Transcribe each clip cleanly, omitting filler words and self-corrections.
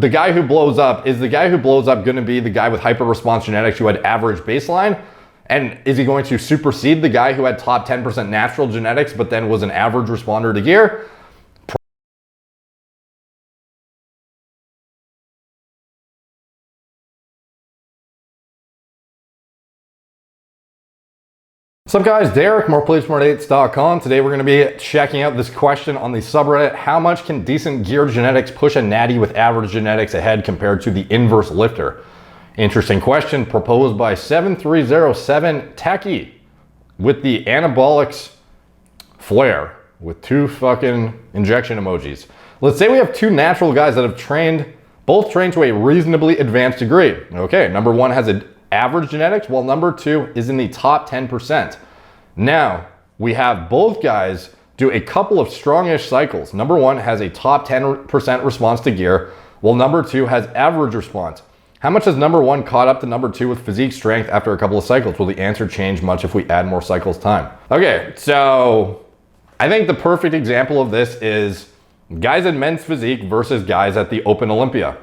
The guy who blows up, is the guy who blows up going to be the guy with hyper response genetics who had average baseline? And is he going to supersede the guy who had top 10% natural genetics but then was an average responder to gear? What's up guys, Derek, moreplaysmore8s.com. Today we're going to be checking out this question on the subreddit. How much can decent gear genetics push a natty with average genetics ahead compared to the inverse lifter? Interesting question proposed by 7307 Techie with the anabolics flare with two fucking injection emojis. Let's say we have two natural guys that have both trained to a reasonably advanced degree. Okay, number one has an average genetics, while number two is in the top 10%. Now, we have both guys do a couple of strongish cycles. Number one has a top 10% response to gear, while number two has average response. How much has number one caught up to number two with physique strength after a couple of cycles? Will the answer change much if we add more cycles time? Okay, so I think the perfect example of this is guys in men's physique versus guys at the Open Olympia.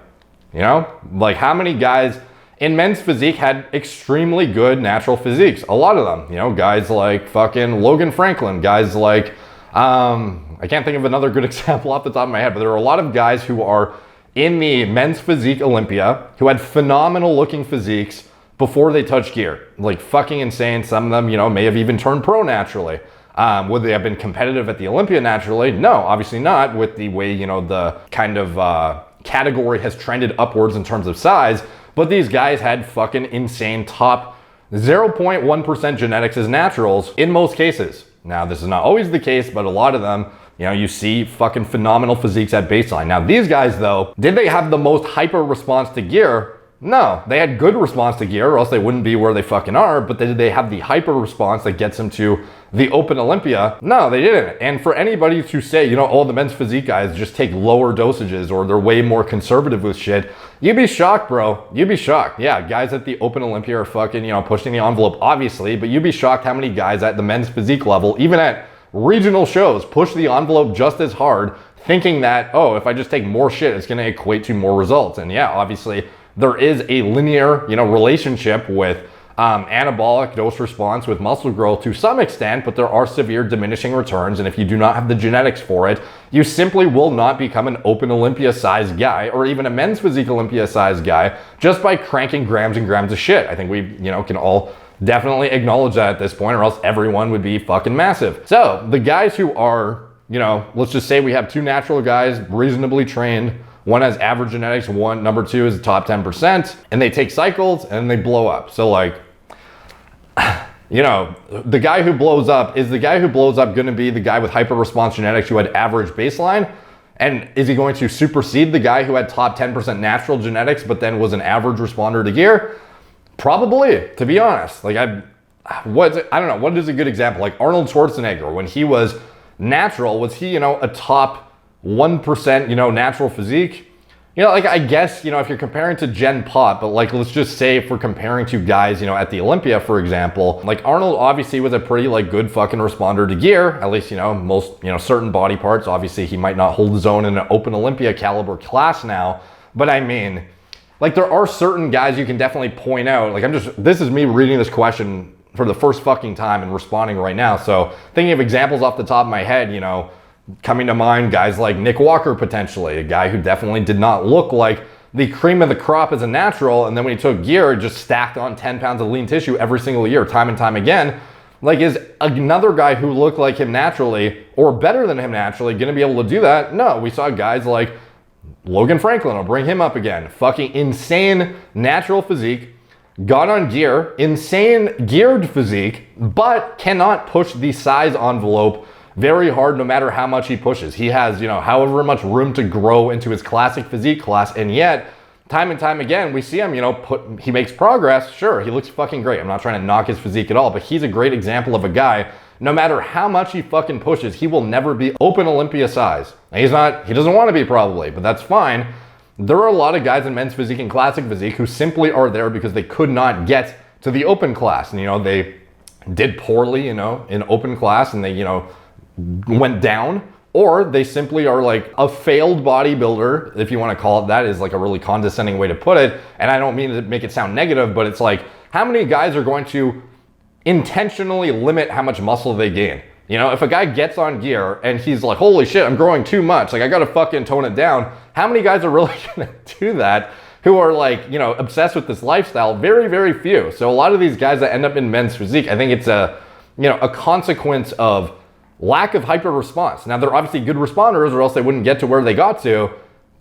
You know, like how many guys in men's physique had extremely good natural physiques? A lot of them, you know, guys like fucking Logan Franklin, guys like, I can't think of another good example off the top of my head, but there are a lot of guys who are in the men's physique Olympia who had phenomenal looking physiques before they touched gear. Like fucking insane. Some of them, you know, may have even turned pro naturally. Would they have been competitive at the Olympia naturally? No, obviously not, with the way, you know, the kind of category has trended upwards in terms of size. But these guys had fucking insane top 0.1% genetics as naturals in most cases. Now, this is not always the case, but a lot of them, you know, you see fucking phenomenal physiques at baseline. Now, these guys, though, did they have the most hyper response to gear? No, they had good response to gear, or else they wouldn't be where they fucking are. But did they have the hyper response that gets them to the Open Olympia? No, they didn't. And for anybody to say, you know, all the men's physique guys just take lower dosages or they're way more conservative with shit, you'd be shocked, bro. You'd be shocked. Yeah, guys at the Open Olympia are fucking, you know, pushing the envelope, obviously, but you'd be shocked how many guys at the men's physique level, even at regional shows, push the envelope just as hard, thinking that, oh, if I just take more shit, it's gonna equate to more results. And yeah, obviously, there is a linear, you know, relationship with anabolic dose response with muscle growth to some extent, but there are severe diminishing returns. And if you do not have the genetics for it, you simply will not become an Open Olympia size guy or even a men's physique Olympia size guy just by cranking grams and grams of shit. I think we, you know, can all definitely acknowledge that at this point, or else everyone would be fucking massive. So the guys who are, you know, let's just say we have two natural guys, reasonably trained. One has average genetics, number two is top 10%, and they take cycles and they blow up. So like, you know, the guy who blows up, is the guy who blows up going to be the guy with hyper response genetics who had average baseline? And is he going to supersede the guy who had top 10% natural genetics, but then was an average responder to gear? Probably, to be honest. Like I don't know, what is a good example? Like Arnold Schwarzenegger, when he was natural, was he, you know, a top 1%, you know, natural physique? You know, like I guess, you know, if you're comparing to Gen Pop, but like let's just say if we're comparing to guys, you know, at the Olympia, for example, like Arnold obviously was a pretty like good fucking responder to gear, at least, you know, most, you know, certain body parts. Obviously he might not hold his own in an Open Olympia caliber class now, but I mean, like there are certain guys you can definitely point out. Like this is me reading this question for the first fucking time and responding right now. So thinking of examples off the top of my head, you know, coming to mind, guys like Nick Walker, potentially, a guy who definitely did not look like the cream of the crop as a natural, and then when he took gear, just stacked on 10 pounds of lean tissue every single year, time and time again. Like, is another guy who looked like him naturally, or better than him naturally, gonna be able to do that? No, we saw guys like Logan Franklin, I'll bring him up again, fucking insane natural physique, got on gear, insane geared physique, but cannot push the size envelope very hard no matter how much he pushes. He has, you know, however much room to grow into his classic physique class, and yet time and time again we see him, you know, he makes progress. Sure, he looks fucking great. I'm not trying to knock his physique at all, but he's a great example of a guy, no matter how much he fucking pushes, he will never be Open Olympia size. He doesn't want to be, probably, but that's fine. There are a lot of guys in men's physique and classic physique who simply are there because they could not get to the open class, and, you know, they did poorly, you know, in open class, and they, you know, went down or they simply are like a failed bodybuilder, if you want to call it that, is like a really condescending way to put it. And I don't mean to make it sound negative, but it's like, how many guys are going to intentionally limit how much muscle they gain? You know, if a guy gets on gear and he's like, holy shit, I'm growing too much, like I gotta fucking tone it down. How many guys are really gonna do that who are like, you know, obsessed with this lifestyle? Very, very few. So a lot of these guys that end up in men's physique, I think it's a, you know, a consequence of lack of hyper response. Now they're obviously good responders or else they wouldn't get to where they got to,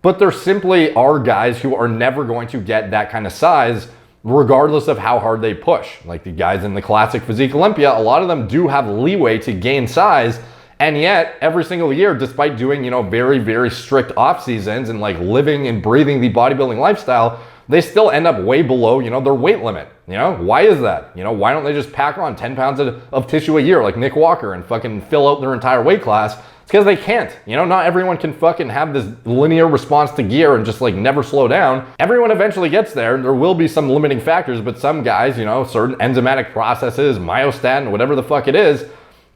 but there simply are guys who are never going to get that kind of size regardless of how hard they push. Like the guys in the classic Physique Olympia, a lot of them do have leeway to gain size, and yet every single year, despite doing, you know, very, very strict off seasons and like living and breathing the bodybuilding lifestyle, they still end up way below, you know, their weight limit. You know, why is that? You know, why don't they just pack on 10 pounds of tissue a year like Nick Walker and fucking fill out their entire weight class? It's because they can't. You know, not everyone can fucking have this linear response to gear and just like never slow down. Everyone eventually gets there. There will be some limiting factors, but some guys, you know, certain enzymatic processes, myostatin, whatever the fuck it is,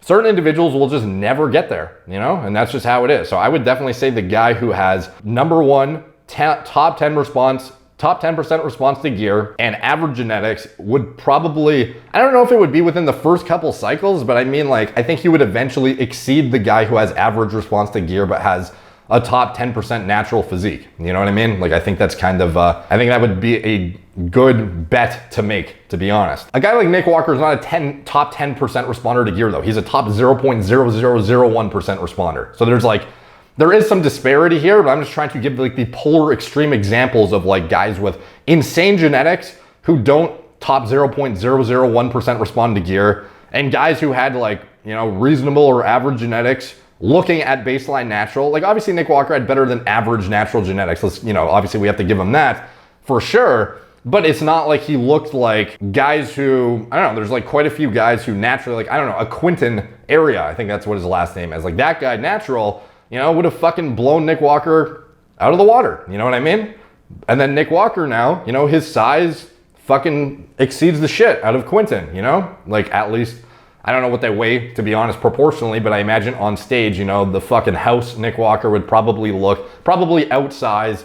certain individuals will just never get there, you know, and that's just how it is. So I would definitely say the guy who has number one, top 10 response, top 10% response to gear and average genetics would probably, I don't know if it would be within the first couple cycles, but I mean, like, I think he would eventually exceed the guy who has average response to gear but has a top 10% natural physique. You know what I mean? Like, I think that's kind of, I think that would be a good bet to make, to be honest. A guy like Nick Walker is not a top 10% responder to gear though. He's a top 0.0001% responder. So there's like, there is some disparity here, but I'm just trying to give like the polar extreme examples of like guys with insane genetics who don't top 0.001% respond to gear, and guys who had like, you know, reasonable or average genetics looking at baseline natural. Like obviously Nick Walker had better than average natural genetics. Let's, you know, obviously we have to give him that for sure, but it's not like he looked like guys who, I don't know, there's like quite a few guys who naturally, like, I don't know, a Quinton Area, I think that's what his last name is. Like that guy natural, you know, would have fucking blown Nick Walker out of the water. You know what I mean? And then Nick Walker now, you know, his size fucking exceeds the shit out of Quinton, you know? Like at least, I don't know what they weigh, to be honest, proportionally, but I imagine on stage, you know, the fucking house Nick Walker would probably outsize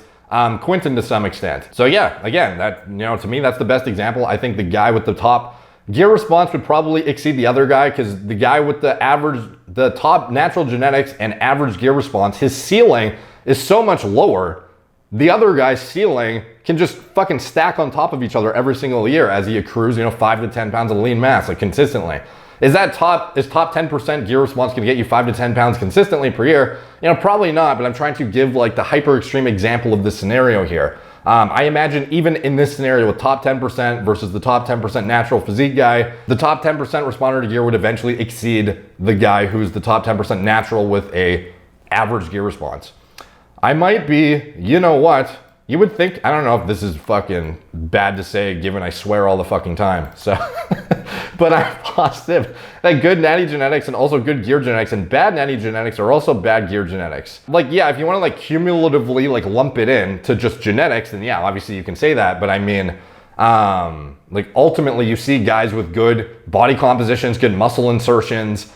Quinton to some extent. So yeah, again, that, you know, to me, that's the best example. I think the guy with the top gear response would probably exceed the other guy, because the guy with the top natural genetics and average gear response, his ceiling is so much lower. The other guy's ceiling can just fucking stack on top of each other every single year as he accrues, you know, 5 to 10 pounds of lean mass, like consistently. Is top 10% gear response gonna get you 5 to 10 pounds consistently per year? You know, probably not, but I'm trying to give like the hyper extreme example of this scenario here. I imagine even in this scenario with top 10% versus the top 10% natural physique guy, the top 10% responder to gear would eventually exceed the guy who's the top 10% natural with a average gear response. I might be, you know what? You would think, I don't know if this is fucking bad to say given I swear all the fucking time, so, but I'm positive that good natty genetics and also good gear genetics and bad natty genetics are also bad gear genetics. Like, yeah, if you want to like cumulatively like lump it in to just genetics, then yeah, obviously you can say that, but I mean, like ultimately you see guys with good body compositions, good muscle insertions,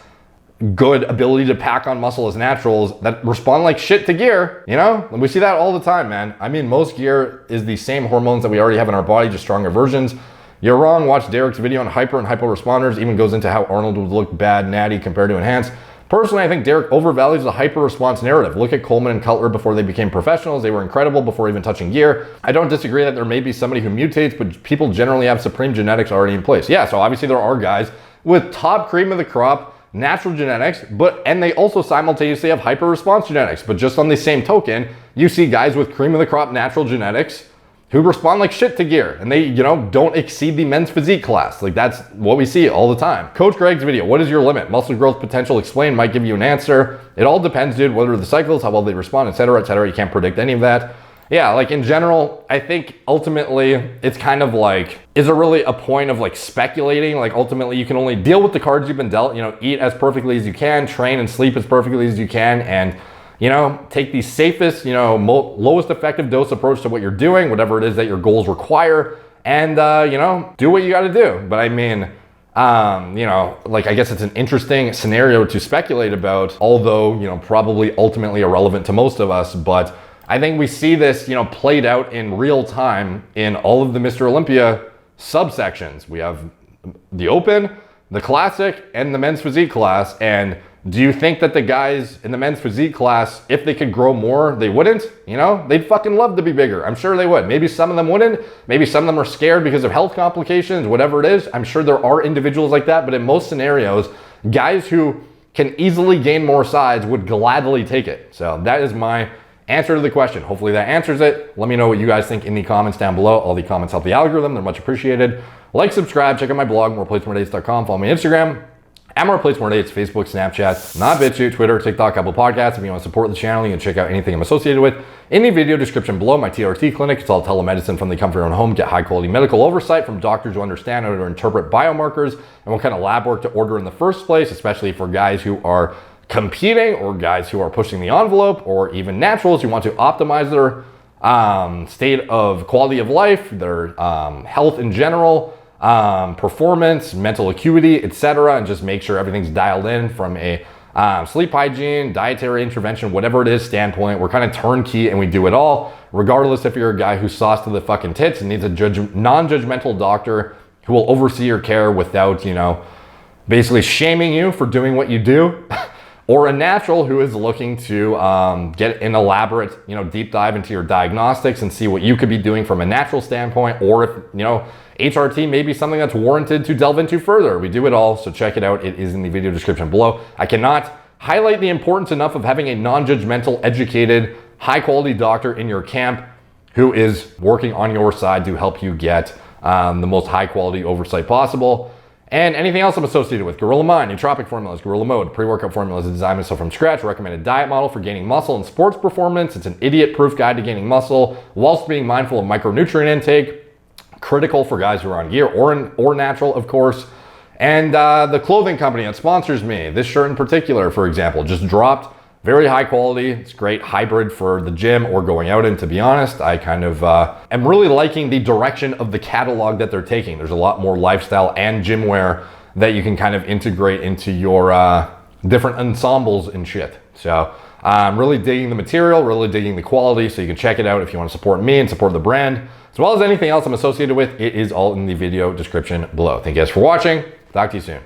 good ability to pack on muscle as naturals that respond like shit to gear, you know? And we see that all the time, man. I mean, most gear is the same hormones that we already have in our body, just stronger versions. You're wrong. Watch Derek's video on hyper and hypo responders. Even goes into how Arnold would look bad natty compared to enhanced. Personally, I think Derek overvalues the hyper response narrative. Look at Coleman and Cutler before they became professionals. They were incredible before even touching gear. I don't disagree that there may be somebody who mutates, but people generally have supreme genetics already in place. Yeah, so obviously there are guys with top cream of the crop natural genetics, and they also simultaneously have hyper response genetics. But just on the same token, you see guys with cream of the crop natural genetics who respond like shit to gear, and they, you know, don't exceed the men's physique class. Like that's what we see all the time. Coach Greg's video, what is your limit? Muscle growth potential explained, might give you an answer. It all depends, dude, whether the cycles, how well they respond, etc., etc. You can't predict any of that. Yeah, like in general, I think ultimately it's kind of like, is there really a point of like speculating? Like ultimately you can only deal with the cards you've been dealt, you know, eat as perfectly as you can, train and sleep as perfectly as you can, and, you know, take the safest, you know, lowest effective dose approach to what you're doing, whatever it is that your goals require, and, you know, do what you got to do. But I mean, You know, like, I guess it's an interesting scenario to speculate about, although, you know, probably ultimately irrelevant to most of us. But I think we see this, you know, played out in real time in all of the Mr. Olympia subsections. We have the open, the classic, and the men's physique class. And do you think that the guys in the men's physique class, if they could grow more, they wouldn't? You know, they'd fucking love to be bigger. I'm sure they would. Maybe some of them wouldn't. Maybe some of them are scared because of health complications, whatever it is. I'm sure there are individuals like that, but in most scenarios, guys who can easily gain more size would gladly take it. So that is my answer to the question. Hopefully that answers it. Let me know what you guys think in the comments down below. All the comments help the algorithm. They're much appreciated. Like, subscribe, check out my blog, moreplates.com. Follow me on Instagram, at moreplates, Facebook, Snapchat, not BitChute, Twitter, TikTok, Apple Podcasts. If you want to support the channel, you can check out anything I'm associated with in the video description below. My TRT clinic, it's all telemedicine from the comfort of your own home. Get high quality medical oversight from doctors who understand how to interpret biomarkers and what kind of lab work to order in the first place, especially for guys who are competing or guys who are pushing the envelope, or even naturals who want to optimize their state of quality of life, their health in general, performance, mental acuity, etc., and just make sure everything's dialed in from a sleep hygiene, dietary intervention, whatever it is standpoint. We're kind of turnkey and we do it all, regardless if you're a guy who's sauced to the fucking tits and needs a non-judgmental doctor who will oversee your care without, you know, basically shaming you for doing what you do. Or a natural who is looking to get an elaborate, you know, deep dive into your diagnostics and see what you could be doing from a natural standpoint, or if, you know, HRT may be something that's warranted to delve into further. We do it all, so check it out. It is in the video description below. I cannot highlight the importance enough of having a non-judgmental, educated, high-quality doctor in your camp who is working on your side to help you get the most high-quality oversight possible. And anything else I'm associated with: Gorilla Mind, nootropic formulas, Gorilla Mode, pre-workout formulas, designed myself from scratch, recommended diet model for gaining muscle and sports performance. It's an idiot-proof guide to gaining muscle whilst being mindful of micronutrient intake. Critical for guys who are on gear or natural, of course. And the clothing company that sponsors me, this shirt in particular, for example, just dropped. Very high quality. It's great hybrid for the gym or going out in, to be honest. I kind of am really liking the direction of the catalog that they're taking. There's a lot more lifestyle and gym wear that you can kind of integrate into your different ensembles and shit. So I'm really digging the material, really digging the quality, so you can check it out if you want to support me and support the brand, as well as anything else I'm associated with. It is all in the video description below. Thank you guys for watching. Talk to you soon.